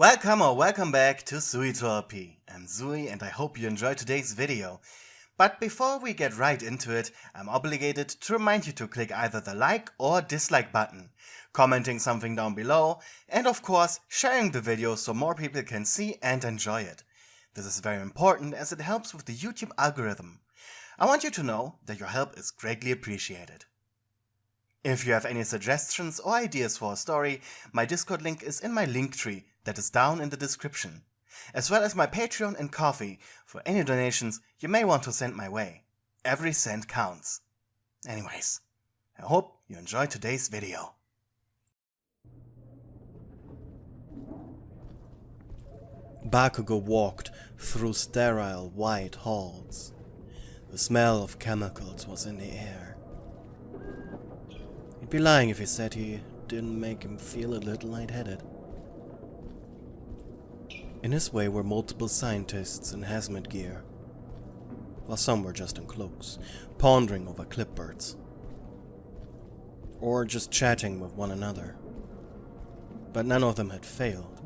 Welcome back to Pewdiepie. I'm Zui and I hope you enjoyed today's video. But before we get right into it, I'm obligated to remind you to click either the like or dislike button, commenting something down below, and of course sharing the video so more people can see and enjoy it. This is very important as it helps with the YouTube algorithm. I want you to know that your help is greatly appreciated. If you have any suggestions or ideas for a story, my Discord link is in my link tree that is down in the description, as well as my Patreon and Ko-fi for any donations you may want to send my way. Every cent counts. Anyways, I hope you enjoyed today's video. Bakugou walked through sterile white halls. The smell of chemicals was in the air. He'd be lying if he said he didn't make him feel a little lightheaded. In his way were multiple scientists in hazmat gear, while some were just in cloaks, pondering over clipboards, or just chatting with one another. But none of them had failed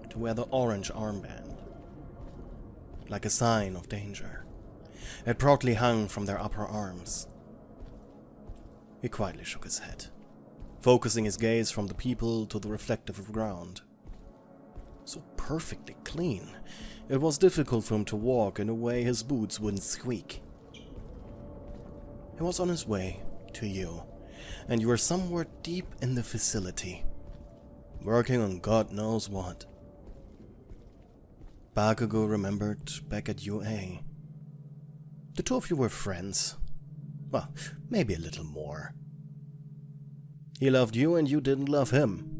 to wear the orange armband, like a sign of danger. It proudly hung from their upper arms. He quietly shook his head, focusing his gaze from the people to the reflective ground. So perfectly clean, it was difficult for him to walk in a way his boots wouldn't squeak. He was on his way to you, and you were somewhere deep in the facility, working on God knows what. Bakugou remembered back at UA. The two of you were friends. Well, maybe a little more. He loved you and you didn't love him,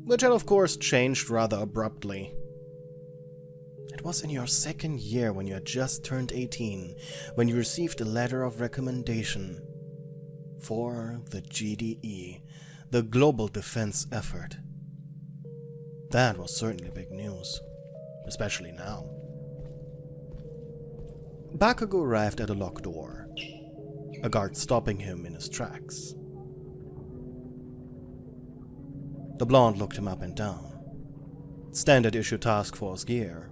which had of course changed rather abruptly. It was in your second year when you had just turned 18, when you received a letter of recommendation for the GDE, the Global Defense Effort. That was certainly big news, especially now. Bakugou arrived at a locked door, a guard stopping him in his tracks. The blonde looked him up and down. Standard issue task force gear.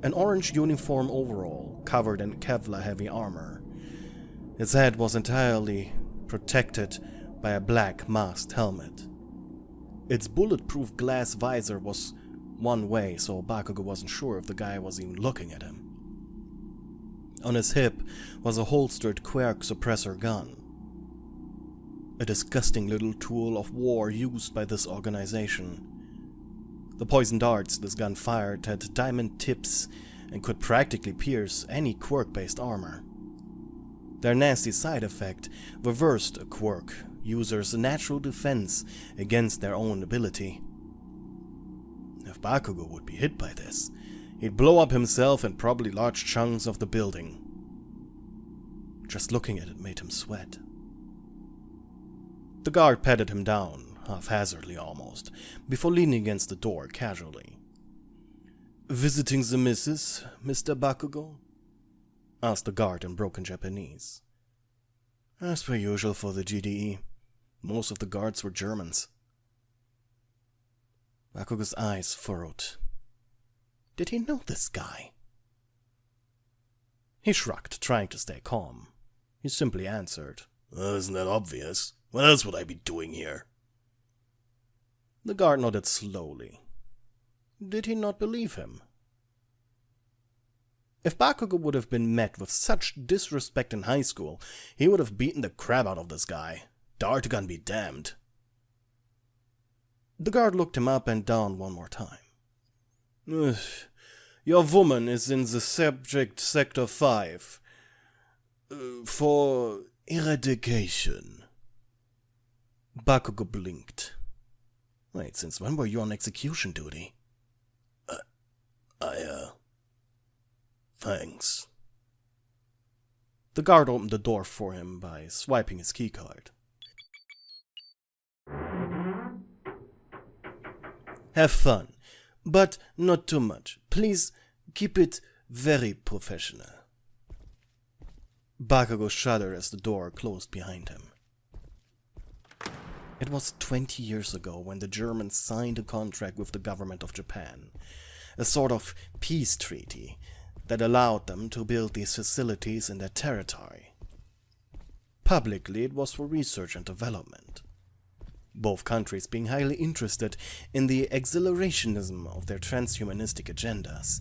An orange uniform overall, covered in Kevlar heavy armor. Its head was entirely protected by a black masked helmet. Its bulletproof glass visor was one way, so Bakugou wasn't sure if the guy was even looking at him. On his hip was a holstered quirk suppressor gun. A disgusting little tool of war used by this organization. The poison darts this gun fired had diamond tips and could practically pierce any quirk-based armor. Their nasty side effect reversed a quirk user's natural defense against their own ability. If Bakugou would be hit by this, he'd blow up himself and probably large chunks of the building. Just looking at it made him sweat. The guard patted him down, haphazardly almost, before leaning against the door casually. "Visiting the missus, Mr. Bakugou?" asked the guard in broken Japanese. As per usual for the GDE, most of the guards were Germans. Bakugou's eyes furrowed. Did he know this guy? He shrugged, trying to stay calm. He simply answered, "Isn't that obvious? What else would I be doing here?" The guard nodded slowly. Did he not believe him? If Bakugou would have been met with such disrespect in high school, he would have beaten the crap out of this guy. Dartagon be damned. The guard looked him up and down one more time. "Your woman is in the subject sector 5. For eradication." Bakugou blinked. Wait, since when were you on execution duty? Thanks. The guard opened the door for him by swiping his keycard. "Have fun, but not too much. Please keep it very professional." Bakugou shuddered as the door closed behind him. It was 20 years ago when the Germans signed a contract with the government of Japan, a sort of peace treaty that allowed them to build these facilities in their territory. Publicly, it was for research and development, both countries being highly interested in the exhilarationism of their transhumanistic agendas.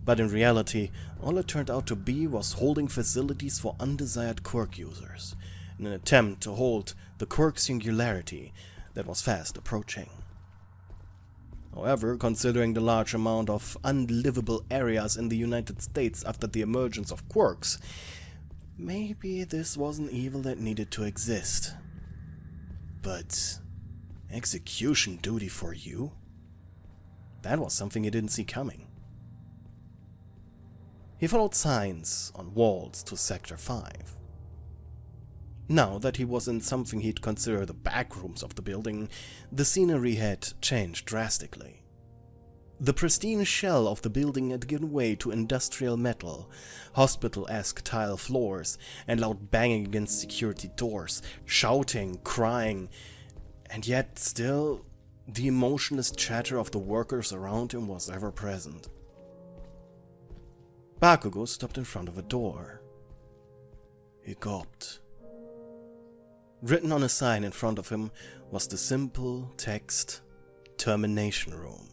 But in reality, all it turned out to be was holding facilities for undesired quirk users, in an attempt to hold the quirk singularity that was fast approaching. However, considering the large amount of unlivable areas in the United States after the emergence of quirks, maybe this was an evil that needed to exist. But execution duty for you? That was something he didn't see coming. He followed signs on walls to Sector 5. Now that he was in something he'd consider the back rooms of the building, the scenery had changed drastically. The pristine shell of the building had given way to industrial metal, hospital-esque tile floors, and loud banging against security doors, shouting, crying, and yet still, the emotionless chatter of the workers around him was ever present. Bakugou stopped in front of a door. He gulped. Written on a sign in front of him was the simple text, "Termination Room."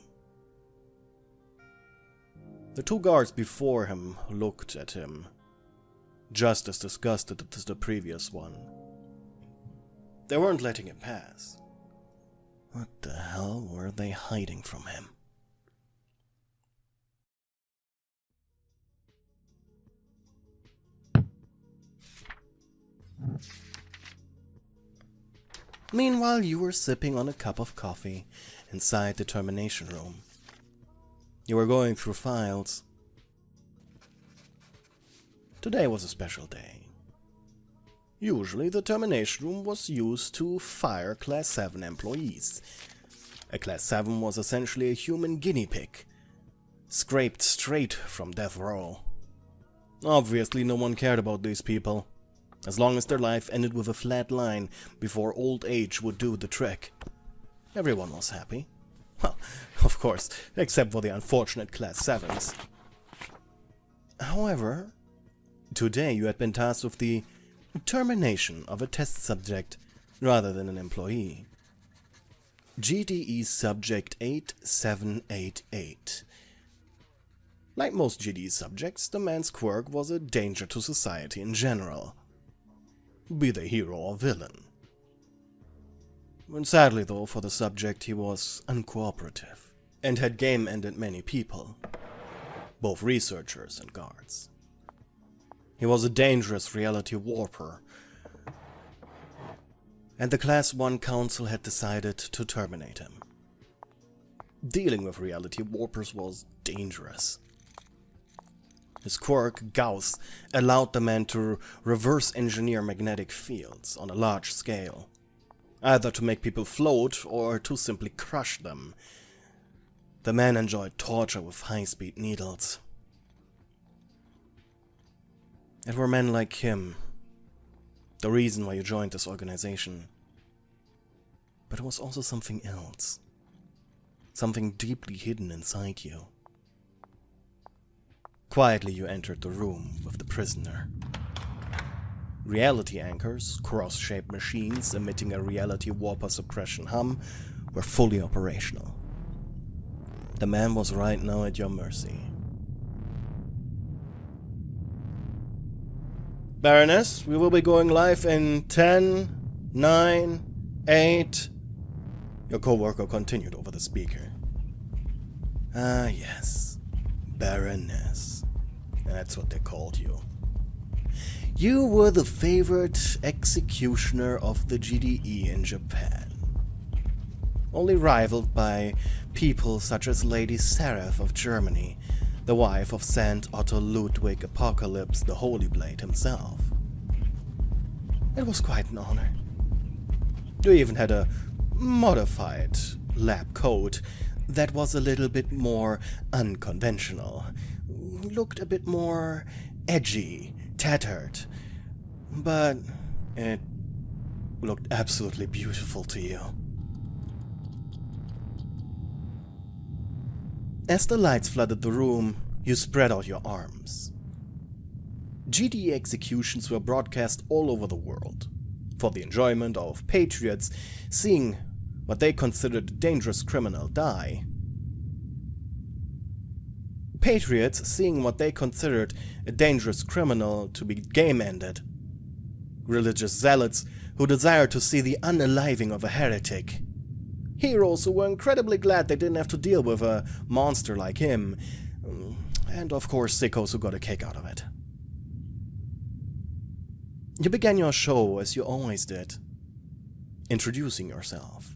The two guards before him looked at him, just as disgusted as the previous one. They weren't letting him pass. What the hell were they hiding from him? Meanwhile, you were sipping on a cup of coffee inside the termination room. You were going through files. Today was a special day. Usually, the termination room was used to fire Class 7 employees. A Class 7 was essentially a human guinea pig, scraped straight from death row. Obviously, no one cared about these people, as long as their life ended with a flat line before old age would do the trick. Everyone was happy. Well, of course, except for the unfortunate Class 7s. However, today you had been tasked with the termination of a test subject rather than an employee. GDE Subject 8788. Like most GDE subjects, the man's quirk was a danger to society in general, be they hero or villain. And sadly though, for the subject, he was uncooperative, and had game-ended many people, both researchers and guards. He was a dangerous reality warper, and the Class 1 Council had decided to terminate him. Dealing with reality warpers was dangerous. His quirk, Gauss, allowed the man to reverse engineer magnetic fields on a large scale, either to make people float or to simply crush them. The man enjoyed torture with high-speed needles. It were men like him, the reason why you joined this organization. But it was also something else, something deeply hidden inside you. Quietly you entered the room with the prisoner. Reality anchors, cross-shaped machines emitting a reality warper suppression hum, were fully operational. The man was right now at your mercy. Baroness, we will be going live in 10, 9, 8... Your co-worker continued over the speaker. Ah, yes. Baroness. That's what they called you. You were the favorite executioner of the GDE in Japan. Only rivaled by people such as Lady Seraph of Germany, the wife of Saint Otto Ludwig Apocalypse the Holy Blade himself. It was quite an honor. You even had a modified lab coat that was a little bit more unconventional, looked a bit more edgy, tattered, but it looked absolutely beautiful to you. As the lights flooded the room, you spread out your arms. GTA executions were broadcast all over the world, for the enjoyment of patriots seeing what they considered a dangerous criminal die. Patriots seeing what they considered a dangerous criminal to be game-ended. Religious zealots who desired to see the unaliving of a heretic. Heroes who were incredibly glad they didn't have to deal with a monster like him. And of course sickos who got a kick out of it. You began your show as you always did, introducing yourself,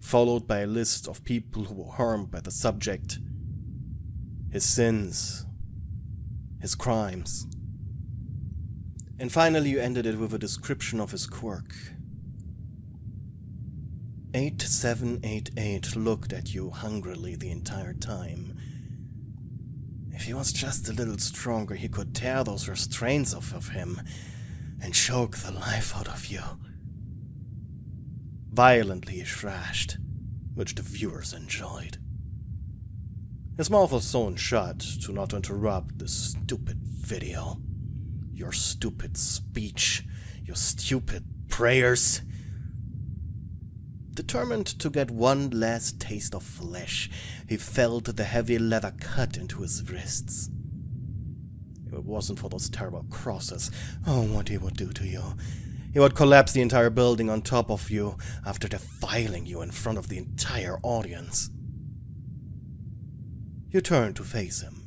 followed by a list of people who were harmed by the subject, his sins, his crimes. And finally you ended it with a description of his quirk. 8788 looked at you hungrily the entire time. If he was just a little stronger, he could tear those restraints off of him and choke the life out of you. Violently he thrashed, which the viewers enjoyed. His mouth was sewn shut to not interrupt this stupid video. Your stupid speech, your stupid prayers. Determined to get one last taste of flesh, he felt the heavy leather cut into his wrists. If it wasn't for those terrible crosses, oh, what he would do to you. He would collapse the entire building on top of you after defiling you in front of the entire audience. You turned to face him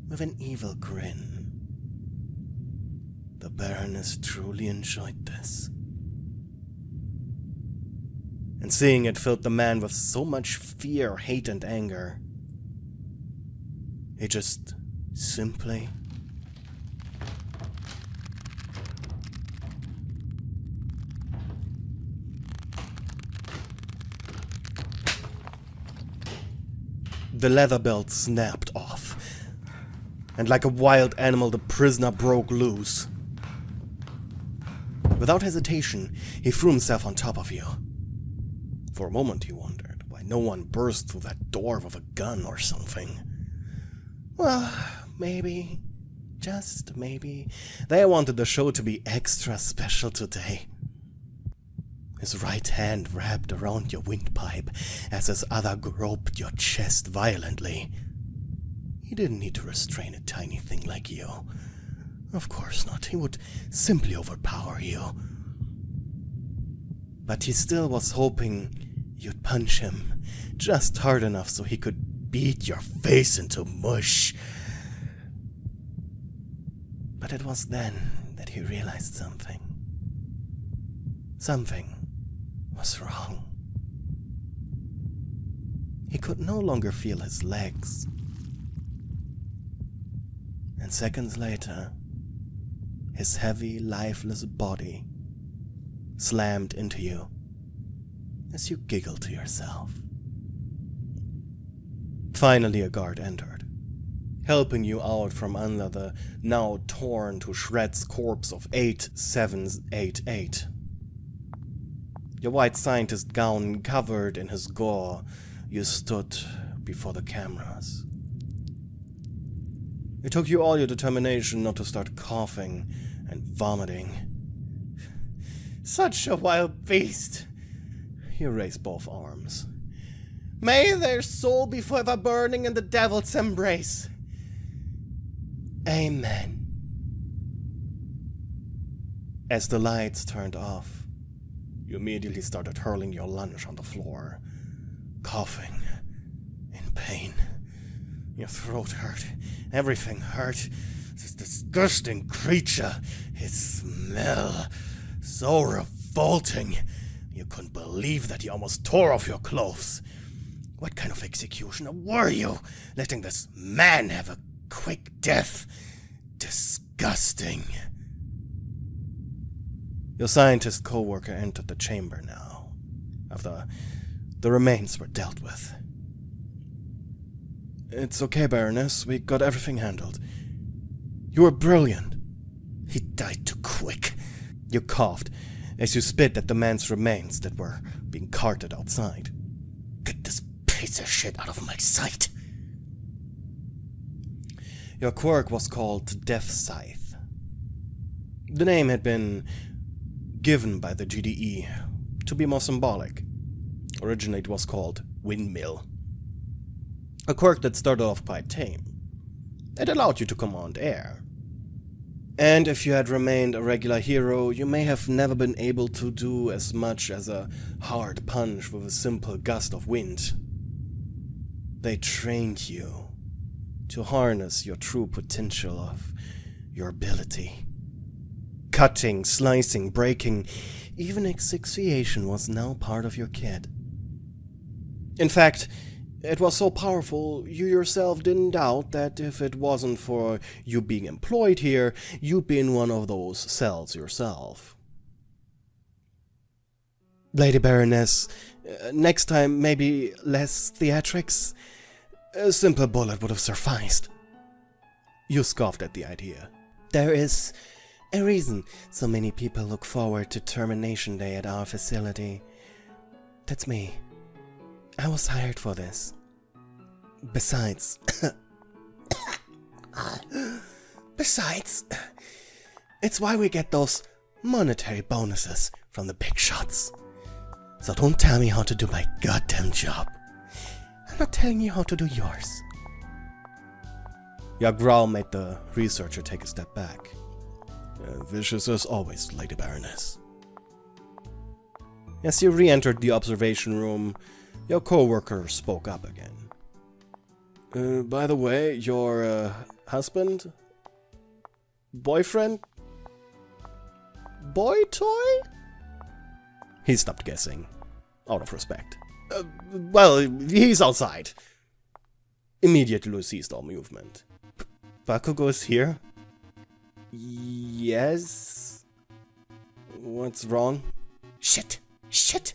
with an evil grin. The Baroness truly enjoyed this. And seeing it filled the man with so much fear, hate, and anger. He just simply the leather belt snapped off, and like a wild animal the prisoner broke loose. Without hesitation, he threw himself on top of you. For a moment he wondered why no one burst through that door with a gun or something. Well, maybe, just maybe, they wanted the show to be extra special today. His right hand wrapped around your windpipe as his other groped your chest violently. He didn't need to restrain a tiny thing like you. Of course not, he would simply overpower you. But he still was hoping you'd punch him just hard enough so he could beat your face into mush. But it was then that he realized something. Something was wrong. He could no longer feel his legs. And seconds later, his heavy, lifeless body slammed into you as you giggled to yourself. Finally, a guard entered, helping you out from under the now torn to shreds corpse of 8788. Your white scientist gown covered in his gore, you stood before the cameras. It took you all your determination not to start coughing and vomiting. Such a wild beast! You raised both arms. May their soul be forever burning in the devil's embrace. Amen. As the lights turned off, you immediately started hurling your lunch on the floor, coughing in pain. Your throat hurt. Everything hurt. This disgusting creature. His smell. So revolting. You couldn't believe that he almost tore off your clothes. What kind of executioner were you? Letting this man have a quick death. Disgusting. Your scientist co-worker entered the chamber now, after the remains were dealt with. It's okay, Baroness. We got everything handled. You were brilliant. He died too quick. You coughed. as you spit at the man's remains that were being carted outside. Get this piece of shit out of my sight! Your quirk was called Death Scythe. The name had been given by the GDE to be more symbolic. Originally it was called Windmill. A quirk that started off quite tame. It allowed you to command air. And if you had remained a regular hero, you may have never been able to do as much as a hard punch with a simple gust of wind. They trained you to harness your true potential of your ability. Cutting, slicing, breaking, even asphyxiation was now part of your kit. In fact, it was so powerful, you yourself didn't doubt that if it wasn't for you being employed here, you'd be in one of those cells yourself. Lady Baroness, next time maybe less theatrics? A simple bullet would have sufficed. You scoffed at the idea. There is a reason so many people look forward to Termination Day at our facility. That's me. I was hired for this. Besides, it's why we get those monetary bonuses from the big shots. So don't tell me how to do my goddamn job. I'm not telling you how to do yours. Your growl made the researcher take a step back. Vicious as always, Lady Baroness. As you re-entered the observation room, your co-worker spoke up again. By the way, your husband? Boyfriend? Boy toy? He stopped guessing, out of respect. Well, he's outside. Immediately ceased all movement. Bakugou is here? Yes? What's wrong? Shit! Shit!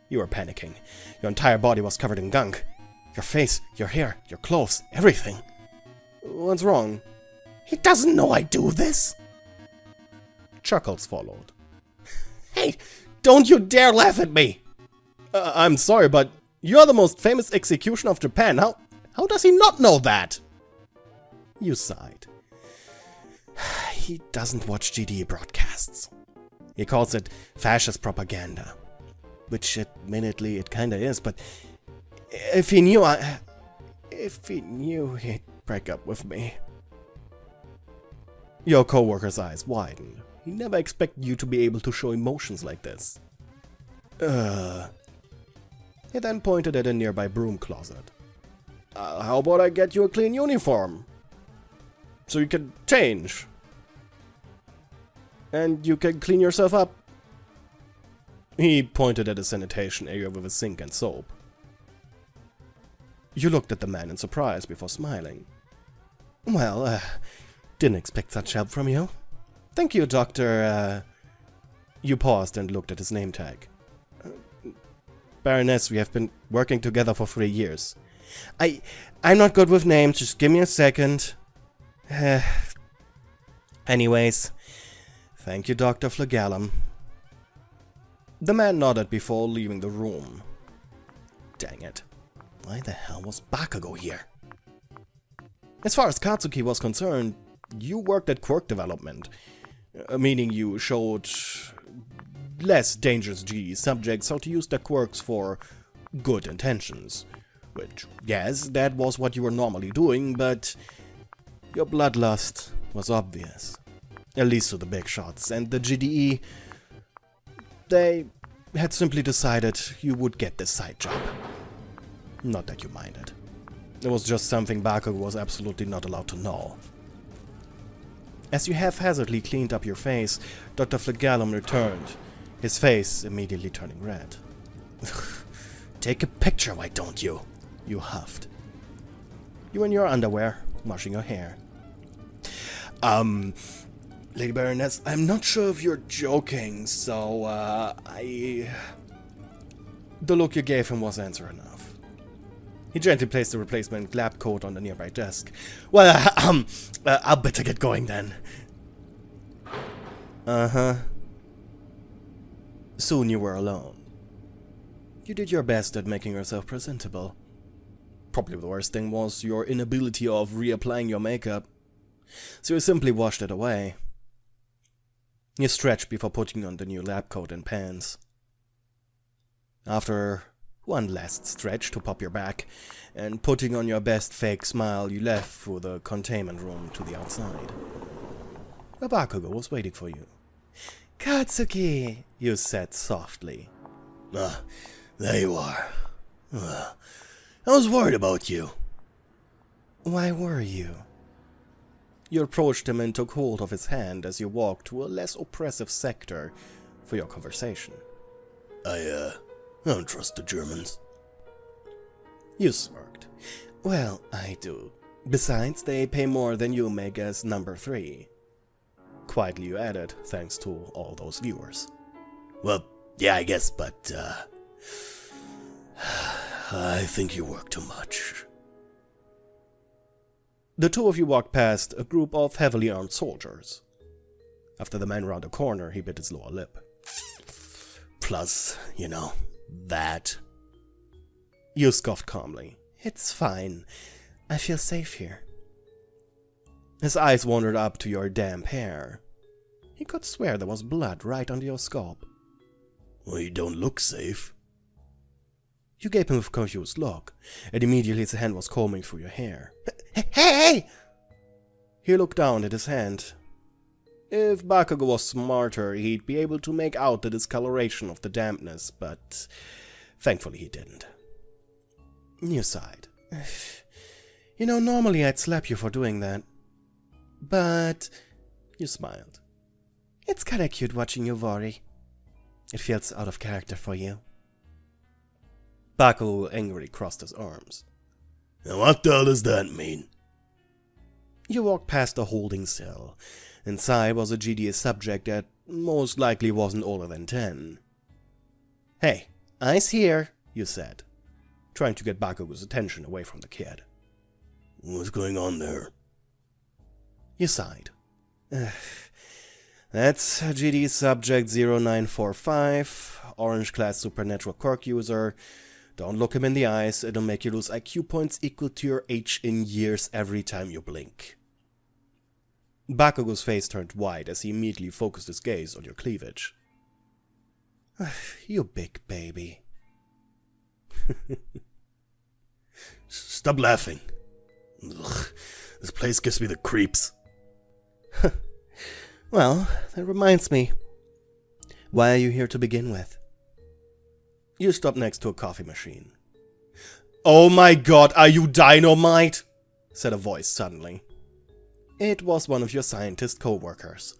You were panicking. Your entire body was covered in gunk. Your face, your hair, your clothes, everything. What's wrong? He doesn't know I do this! Chuckles followed. Hey, don't you dare laugh at me! I'm sorry, but you're the most famous executioner of Japan. How does he not know that? You sighed. He doesn't watch GD broadcasts. He calls it fascist propaganda. Which, admittedly, it kinda is, but if he knew he'd break up with me. Your co-worker's eyes widened. He never expected you to be able to show emotions like this. He then pointed at a nearby broom closet. How about I get you a clean uniform? So you can change. And you can clean yourself up. He pointed at a sanitation area with a sink and soap. You looked at the man in surprise before smiling. Well, didn't expect such help from you. Thank you, Dr. You paused and looked at his name tag. Baroness, we have been working together for 3 years. I'm not good with names, just give me a second. Anyways, thank you, Dr. Flagellum. The man nodded before leaving the room. Dang it. Why the hell was Bakugou here? As far as Katsuki was concerned, you worked at quirk development, meaning you showed less dangerous GE subjects how to use their quirks for good intentions. Which, yes, that was what you were normally doing, but your bloodlust was obvious. At least to the big shots, and the GDE, they had simply decided you would get this side job. Not that you minded. It was just something Bakugou was absolutely not allowed to know. As you haphazardly cleaned up your face, Dr. Flagellum returned, his face immediately turning red. Take a picture, why don't you? You huffed. You were in your underwear, washing your hair. Lady Baroness, I'm not sure if you're joking, so, The look you gave him was answer enough. He gently placed the replacement lab coat on the nearby desk. Well, I'll better get going then. Uh-huh. Soon you were alone. You did your best at making yourself presentable. Probably the worst thing was your inability of reapplying your makeup, so you simply washed it away. You stretched before putting on the new lab coat and pants. After one last stretch to pop your back, and putting on your best fake smile, you left through the containment room to the outside. A Bakugou was waiting for you. "Katsuki," you said softly. "Ah, there you are. I was worried about you." "Why were you?" You approached him and took hold of his hand as you walked to a less oppressive sector for your conversation. I don't trust the Germans." You smirked. "Well, I do. Besides, they pay more than you make as number 3. Quietly you added, thanks to all those viewers. "Well, yeah, I guess, but, I think you work too much." The two of you walked past a group of heavily armed soldiers. After the man rounded a corner, he bit his lower lip. "Plus, that." You scoffed calmly. "It's fine. I feel safe here." His eyes wandered up to your damp hair. He could swear there was blood right under your scalp. "Well, you don't look safe." You gave him a confused look, and immediately his hand was combing through your hair. Hey! He looked down at his hand. If Bakugou was smarter, he'd be able to make out the discoloration of the dampness, but thankfully he didn't. You sighed. Normally I'd slap you for doing that. But you smiled. It's kinda cute watching you worry. It feels out of character for you. Bakugou angrily crossed his arms. "And what the hell does that mean?" You walked past the holding cell. Inside was a GDA subject that most likely wasn't older than 10. "Hey, eyes here," you said, trying to get Bakugou's attention away from the kid. "What's going on there?" You sighed. That's GD subject 0945, orange class supernatural quirk user. Don't look him in the eyes, it'll make you lose IQ points equal to your age in years every time you blink. Bakugou's face turned white as he immediately focused his gaze on your cleavage. You big baby. "Stop laughing. Ugh, this place gives me the creeps." Well, that reminds me. Why are you here to begin with? You stopped next to a coffee machine. "Oh my god, are you dynamite?" said a voice suddenly. It was one of your scientist co-workers.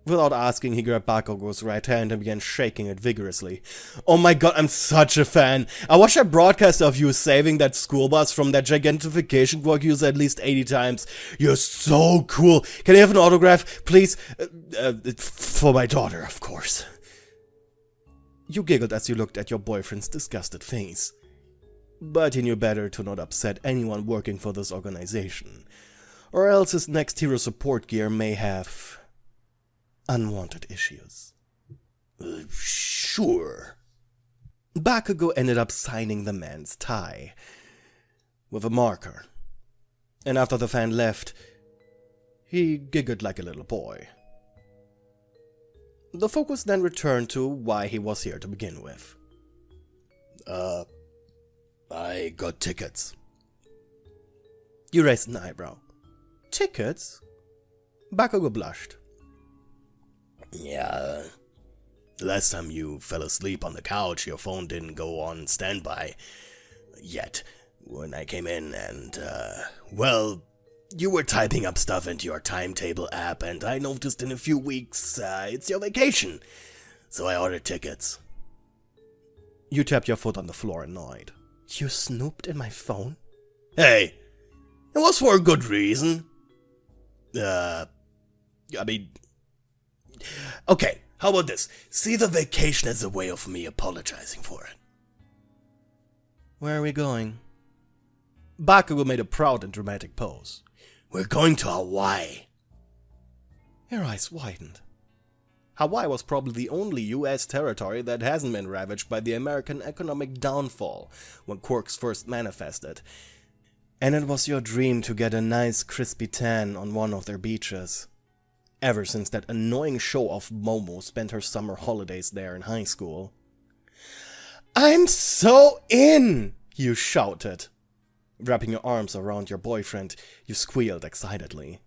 Without asking, he grabbed Bakugou's right hand and began shaking it vigorously. "Oh my god, I'm such a fan! I watched a broadcast of you saving that school bus from that gigantification quirk user at least 80 times. You're so cool! Can I have an autograph, please? For my daughter, of course." You giggled as you looked at your boyfriend's disgusted face. But he knew better to not upset anyone working for this organization, or else his next hero support gear may have unwanted issues. Sure. Bakugou ended up signing the man's tie with a marker, and after the fan left, he giggled like a little boy. The focus then returned to why he was here to begin with. I got tickets. You raised an eyebrow. Tickets? Bakugou blushed. Yeah, the last time you fell asleep on the couch, your phone didn't go on standby yet when I came in and, well, you were typing up stuff into your timetable app and I noticed in a few weeks, it's your vacation, so I ordered tickets. You tapped your foot on the floor annoyed. You snooped in my phone? Hey, it was for a good reason. I mean... Okay, how about this? See the vacation as a way of me apologizing for it. Where are we going? Bakugou made a proud and dramatic pose. We're going to Hawaii. Your eyes widened. Hawaii was probably the only US territory that hasn't been ravaged by the American economic downfall when quirks first manifested. And it was your dream to get a nice crispy tan on one of their beaches. Ever since that annoying show-off Momo spent her summer holidays there in high school. "I'm so in!" you shouted. Wrapping your arms around your boyfriend, you squealed excitedly.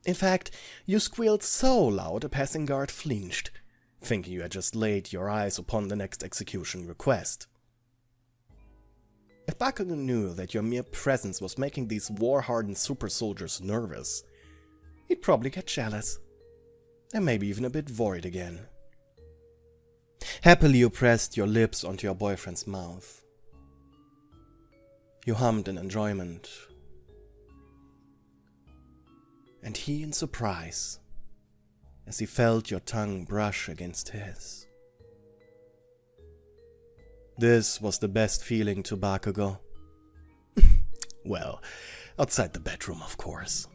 In fact, you squealed so loud a passing guard flinched, thinking you had just laid your eyes upon the next execution request. If Bakugou knew that your mere presence was making these war-hardened super soldiers nervous, he'd probably get jealous, and maybe even a bit worried again. Happily you pressed your lips onto your boyfriend's mouth. You hummed in enjoyment, and he in surprise, as he felt your tongue brush against his. This was the best feeling to Bakugou. Well, outside the bedroom, of course.